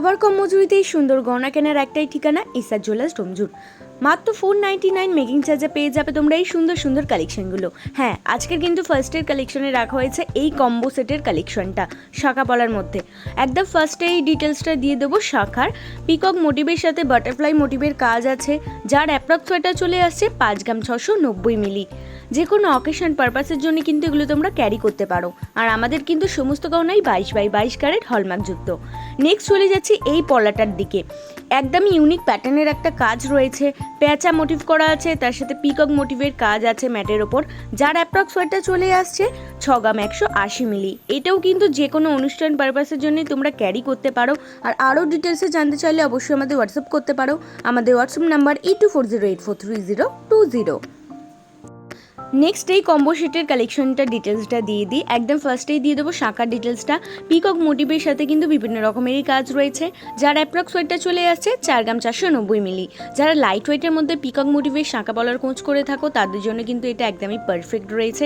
সবার কম মজুরিতে এই সুন্দর গহনা কেনার একটাই ঠিকানা এসআর জুয়েলার্স ডোমজুর। মাত্র 499 মেকিং চার্জে পেয়ে যাবে তোমরা এই সুন্দর সুন্দর কালেকশনগুলো। হ্যাঁ, আজকের কিন্তু ফার্স্টের কালেকশনে রাখা হয়েছে এই কম্বো সেটের কালেকশনটা শাখা পলার মধ্যে। একদম ফার্স্টে এই ডিটেলসটা দিয়ে দেবো শাখার পিকক মোটিভের সাথে বাটারফ্লাই মোটিভের কাজ আছে, যার অ্যাপ্রক্স ওয়েটটা চলে আসছে 5 গ্রাম 690 মিলি। যে কোনো অকেশন পারপাসের জন্য কিন্তু এগুলো তোমরা ক্যারি করতে পারো। আর আমাদের কিন্তু সমস্ত গহনাই 22x22 ক্যারেট হলমার্কযুক্ত। নেক্সট চলে যাচ্ছি এই পলাটার দিকে। একদমই ইউনিক প্যাটার্নের একটা কাজ রয়েছে, পেঁচা মোটিভ করা আছে, তার সাথে পিকক মোটিভের কাজ আছে ম্যাটের ওপর, যার অ্যাপ্রক্স ওয়েটটা চলে আসছে 6 গ্রাম 180 মিলি। এটাও কিন্তু যে কোনো অনুষ্ঠান পারপাসের জন্যই তোমরা ক্যারি করতে পারো। আর আরও ডিটেলসে জানতে চাইলে অবশ্যই আমাদের হোয়াটসঅ্যাপ করতে পারো। আমাদের হোয়াটসঅ্যাপ নাম্বার 8240843020। নেক্সট এই কম্বো সেটের কালেকশনটা ডিটেলসটা দিয়ে দিই। একদম ফার্স্টেই দিয়ে দেবো শাখার ডিটেলসটা। পিকক মোটিভের সাথে কিন্তু বিভিন্ন রকমেরই কাজ রয়েছে, যার অ্যাপ্রক্স ওয়েটটা চলে আসছে 4 গ্রাম 490 মিলি। যারা লাইট ওয়েটের মধ্যে পিকক মোটিভের শাখা পলার খোঁজ করে থাকো তাদের জন্য কিন্তু এটা একদমই পারফেক্ট রয়েছে।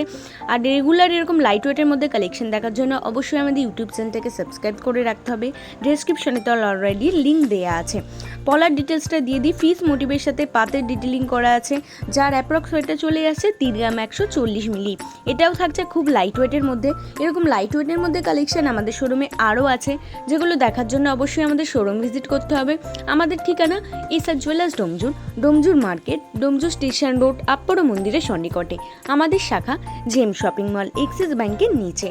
আর রেগুলার এরকম লাইট ওয়েটের মধ্যে কালেকশন দেখার জন্য অবশ্যই আমাদের ইউটিউব চ্যানেলটাকে সাবস্ক্রাইব করে রাখতে হবে। ডেসক্রিপশনে তো অলরেডি লিঙ্ক দেওয়া আছে। পলার ডিটেলসটা দিয়ে দিই। ফিস মোটিভের সাথে পাতের ডিটেলিং করা আছে, যার অ্যাপ্রক্স ওয়েটটা চলে আসছে 3 গ্রাম 140 মিলি। এটাও থাকছে খুব লাইট ওয়েটের মধ্যে। এরকম লাইট ওয়েটের মধ্যে কালেকশন আমাদের শোরুমে আরও আছে, যেগুলো দেখার জন্য অবশ্যই আমাদের শোরুম ভিজিট করতে হবে। আমাদের ঠিকানা SR jewellers Domjur, Domjur market, Domjur station road, আপড় মন্দিরের সন্নিকটে। আমাদের শাখা জেম শপিং মল, এক্সিস ব্যাংকের নিচে।